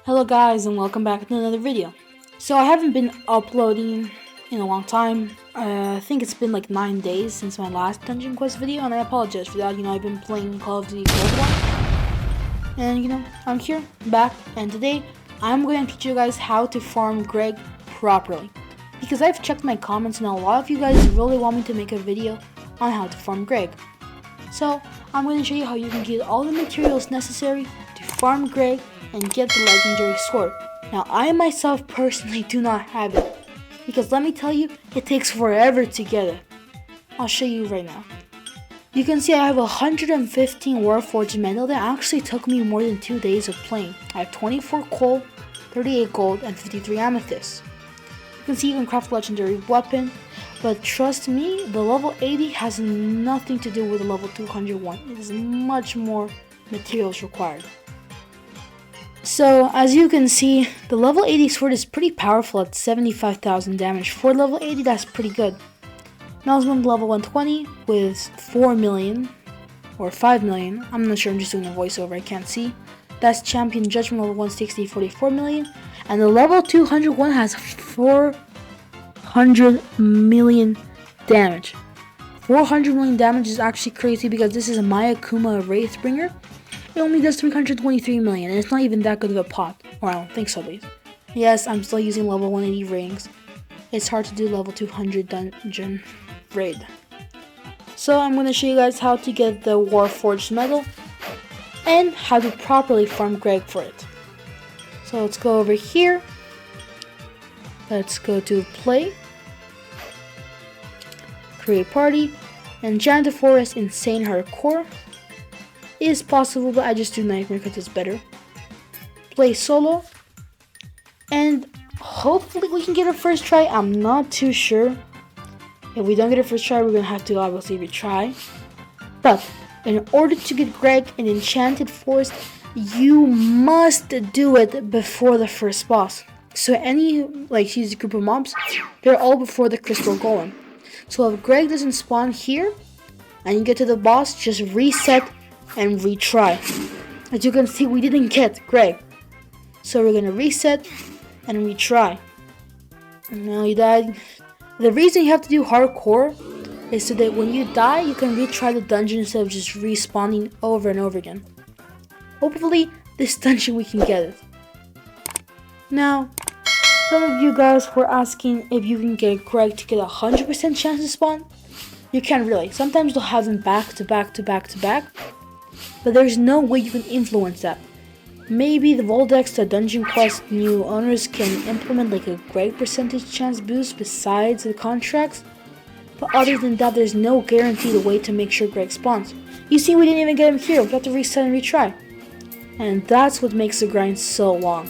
Hello guys and welcome back to another video. So I haven't been uploading in a long time. I think it's been like 9 days since my last Dungeon Quest video, and I apologize for that. I've been playing Call of Duty Cold War. And I'm here, back, and today I'm going to teach you guys how to farm Gregg properly. Because I've checked my comments and a lot of you guys really want me to make a video on how to farm Gregg. So I'm going to show you how you can get all the materials necessary to farm Gregg and get the legendary sword. Now I myself personally do not have it, because let me tell you, it takes forever to get it. I'll show you right now. You can see I have 115 Warforged metal that actually took me more than 2 days of playing. I have 24 coal, 38 gold, and 53 amethyst. You can see you can craft a legendary weapon, but trust me, the level 80 has nothing to do with the level 201. It is much more materials required. So as you can see, the level 80 sword is pretty powerful at 75,000 damage. For level 80, that's pretty good. Now let's move to level 120 with 4 million or 5 million. I'm not sure, I'm just doing a voiceover, I can't see. That's Champion Judgment level 160, 44 million. And the level 201 has 400 million damage. 400 million damage is actually crazy because this is a Mayakuma Wraithbringer. It only does 323 million, and it's not even that good of a pot. Or I don't think so, at least. Yes, I'm still using level 180 rings. It's hard to do level 200 dungeon raid. So I'm going to show you guys how to get the Warforged metal and how to properly farm Gregg for it. So let's go over here. Let's go to play. Create party. Enchant the Forest Insane Hardcore. Is possible, but I just do Nightmare because it's better. Play solo, and hopefully we can get a first try. I'm not too sure. If we don't get a first try, we're gonna have to obviously retry. But in order to get Gregg in Enchanted Forest, you must do it before the first boss. So these group of mobs, they're all before the Crystal Golem. So if Gregg doesn't spawn here, and you get to the boss, just reset and retry. As you can see, we didn't get Gregg, so we're gonna reset and retry. And now you died. The reason you have to do hardcore is so that when you die, you can retry the dungeon instead of just respawning over and over again. Hopefully, this dungeon we can get it. Now, some of you guys were asking if you can get Gregg to get 100% chance to spawn. You can't really. Sometimes you'll have them back to back to back to back. But there's no way you can influence that. Maybe the Voldex, the Dungeon Quest new owners can implement like a Gregg percentage chance boost besides the contracts. But other than that, there's no guaranteed way to make sure Gregg spawns. You see, we didn't even get him here. We have to reset and retry. And that's what makes the grind so long.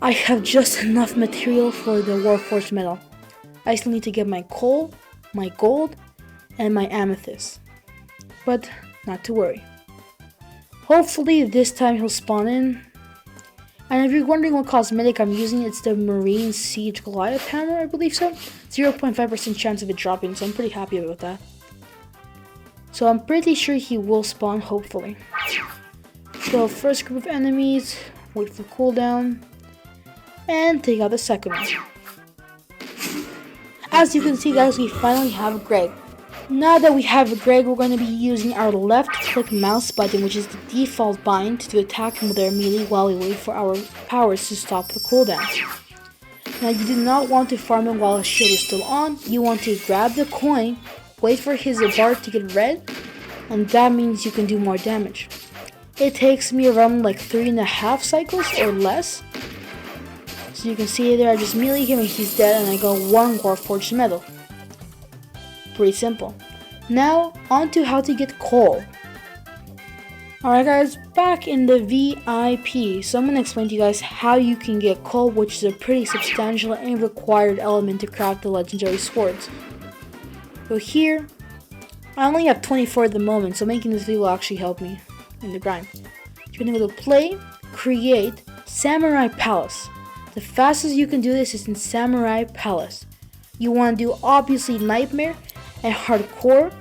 I have just enough material for the Warforged metal. I still need to get my coal, my gold, and my amethyst. But not to worry. Hopefully this time he'll spawn in. And if you're wondering what cosmetic I'm using, it's the Marine Siege Goliath hammer, I believe so. 0.5% chance of it dropping, so I'm pretty happy about that. So I'm pretty sure he will spawn, hopefully. So first group of enemies, wait for cooldown, and take out the second one. As you can see guys, we finally have Gregg. Now that we have Gregg, we're going to be using our left click mouse button, which is the default bind, to attack him with our melee while we wait for our powers to stop the cooldown. Now you do not want to farm him while his shield is still on. You want to grab the coin, wait for his bar to get red, and that means you can do more damage. It takes me around like 3.5 cycles or less. So you can see there, I just melee him and he's dead, and I got 1 Warforged metal. Pretty simple. Now, on to how to get coal. Alright guys, back in the VIP. So I'm going to explain to you guys how you can get coal, which is a pretty substantial and required element to craft the legendary swords. So here, I only have 24 at the moment, so making this video will actually help me in the grind. You're going to go to play, create, Samurai Palace. The fastest you can do this is in Samurai Palace. You want to do obviously Nightmare and Hardcore.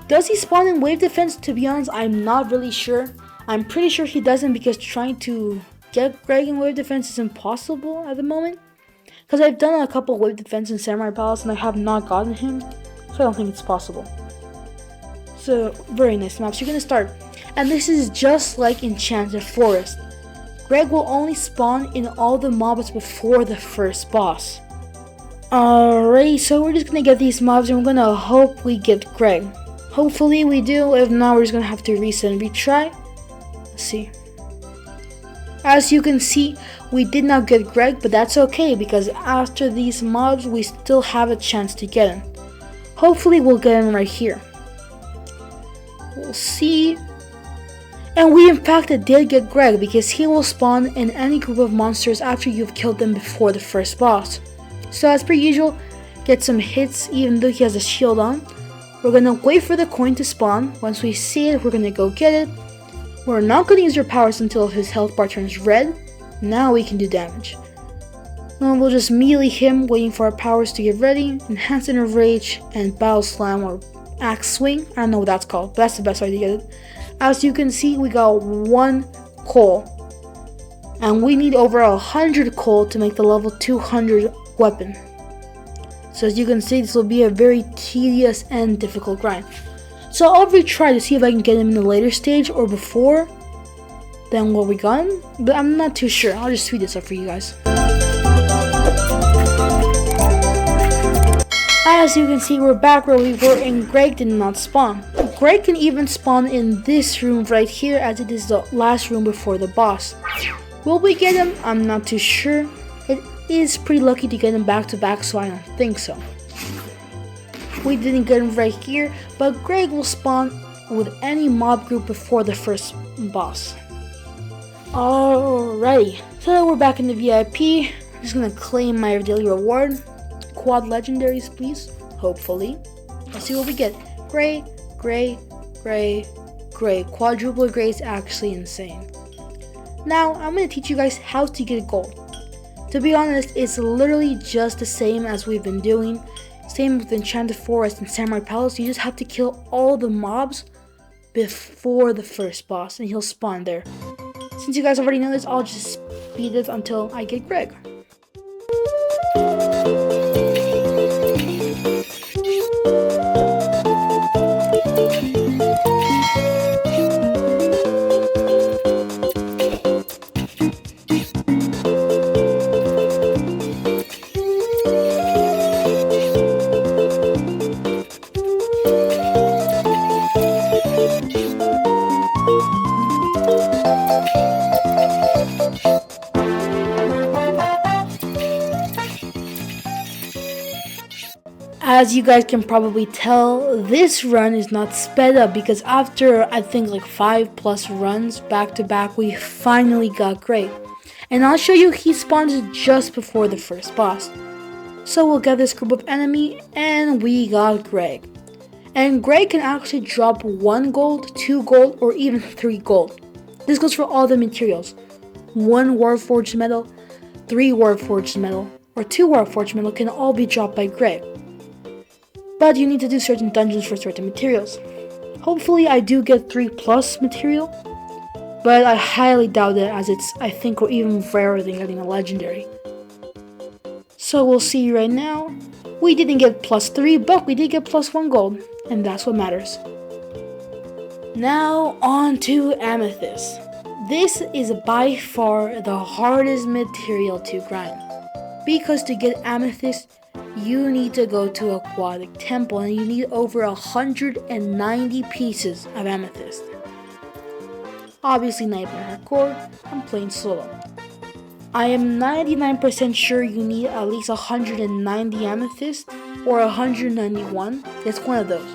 Does he spawn in Wave Defense? To be honest, I'm not really sure. I'm pretty sure he doesn't, because trying to get Gregg in wave defense is impossible at the moment. Because I've done a couple wave defense in Samurai Palace and I have not gotten him. So I don't think it's possible. So, very nice maps. You're gonna start. And this is just like Enchanted Forest. Gregg will only spawn in all the mobs before the first boss. Alright, so we're just gonna get these mobs and we're gonna hope we get Gregg. Hopefully we do, if not we're just gonna have to reset and retry. Let's see. As you can see, we did not get Gregg, but that's okay because after these mobs we still have a chance to get him. Hopefully we'll get him right here. We'll see. And we in fact did get Gregg because he will spawn in any group of monsters after you've killed them before the first boss. So as per usual, get some hits even though he has a shield on. We're gonna wait for the coin to spawn. Once we see it, we're gonna go get it. We're not gonna use our powers until his health bar turns red. Now we can do damage. Then we'll just melee him, waiting for our powers to get ready. Enhance Inner Rage and Battle Slam or Axe Swing. I don't know what that's called, but that's the best way to get it. As you can see, we got 1 coal. And we need over 100 coal to make the level 200 weapon. So as you can see, this will be a very tedious and difficult grind. So I'll retry to see if I can get him in the later stage or before than what we got him, but I'm not too sure. I'll just speed this up for you guys. As you can see, we're back where we were and Gregg did not spawn. Gregg can even spawn in this room right here as it is the last room before the boss. Will we get him? I'm not too sure. It is pretty lucky to get him back to back, so I don't think so. We didn't get him right here, but Gregg will spawn with any mob group before the first boss. Alrighty, so we're back in the VIP. I'm just gonna claim my daily reward. Quad legendaries, please. Hopefully. Let's see what we get. Gray, gray, gray, gray. Quadruple gray is actually insane. Now, I'm gonna teach you guys how to get gold. To be honest, it's literally just the same as we've been doing. Same with Enchanted Forest and Samurai Palace. You just have to kill all the mobs before the first boss and he'll spawn there. Since you guys already know this, I'll just speed it until I get Gregg. As you guys can probably tell, this run is not sped up because after I think like 5+ runs back to back, we finally got Gregg. And I'll show you he spawns just before the first boss. So we'll get this group of enemy and we got Gregg. And Gregg can actually drop 1 gold, 2 gold, or even 3 gold. This goes for all the materials. 1 Warforged metal, 3 Warforged metal, or 2 Warforged metal can all be dropped by Gregg. But you need to do certain dungeons for certain materials. Hopefully I do get 3+ material, but I highly doubt it as it's, I think, even rarer than getting a legendary. So we'll see right now. We didn't get +3, but we did get +1 gold, and that's what matters. Now on to Amethyst. This is by far the hardest material to grind, because to get Amethyst, you need to go to Aquatic Temple and you need over 190 pieces of Amethyst. Obviously Nightmare Hardcore, I'm playing solo. I am 99% sure you need at least 190 Amethyst or 191, it's one of those.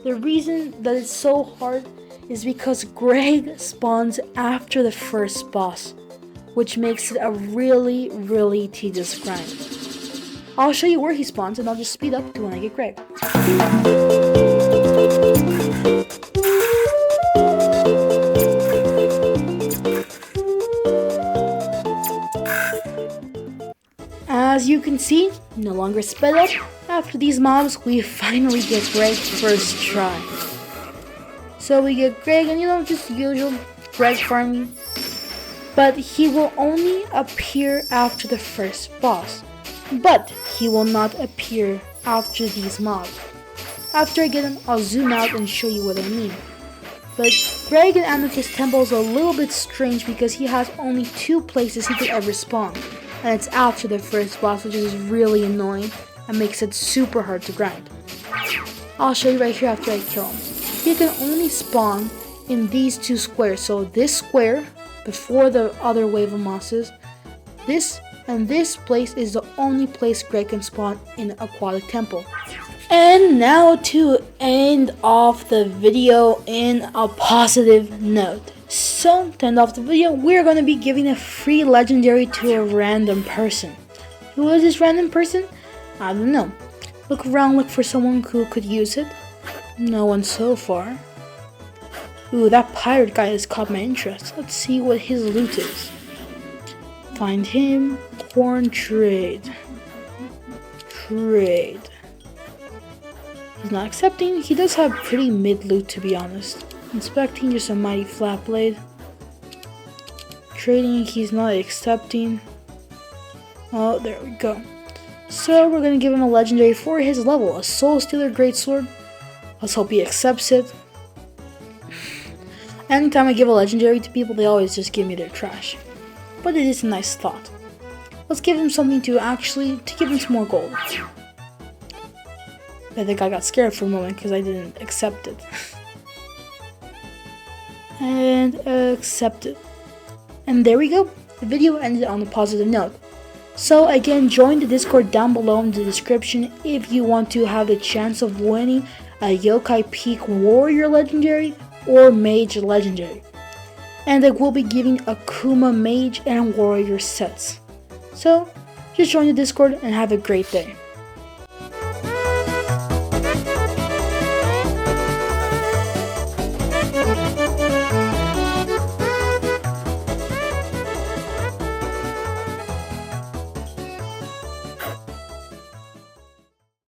The reason that it's so hard is because Gregg spawns after the first boss, which makes it a really tedious grind. I'll show you where he spawns and I'll just speed up to when I get Gregg. As you can see, no longer sped up. After these mobs, we finally get Gregg first try. So we get Gregg and just usual Gregg farming. but he will only appear after the first boss. But he will not appear after these mobs. After I get him, I'll zoom out and show you what I mean. But Gregg in Amethyst Temple is a little bit strange because he has only 2 places he could ever spawn. And it's after the first boss, which is really annoying and makes it super hard to grind. I'll show you right here after I kill him. He can only spawn in these 2 squares. So this square, before the other wave of mosses, this and this place is the only place Gregg can spawn in Aquatic Temple. And now to end off the video in a positive note. So, to end off the video, we're going to be giving a free legendary to a random person. Who is this random person? I don't know. Look around, look for someone who could use it. No one so far. Ooh, that pirate guy has caught my interest. Let's see what his loot is. Find him. Corn trade. Trade. He's not accepting. He does have pretty mid loot, to be honest. Inspecting, just a mighty flat blade. Trading, he's not accepting. Oh, there we go. So we're gonna give him a legendary for his level, a Soul Stealer Greatsword. Let's hope he accepts it. Anytime I give a legendary to people, they always just give me their trash. But it is a nice thought. Let's give him something to give him some more gold. I think I got scared for a moment because I didn't accept it. And accept it. And there we go. The video ended on a positive note. So again, join the Discord down below in the description if you want to have the chance of winning a Yokai Peak Warrior Legendary or Mage Legendary. And I will be giving Akuma Mage and Warrior sets. So just join the Discord and have a great day.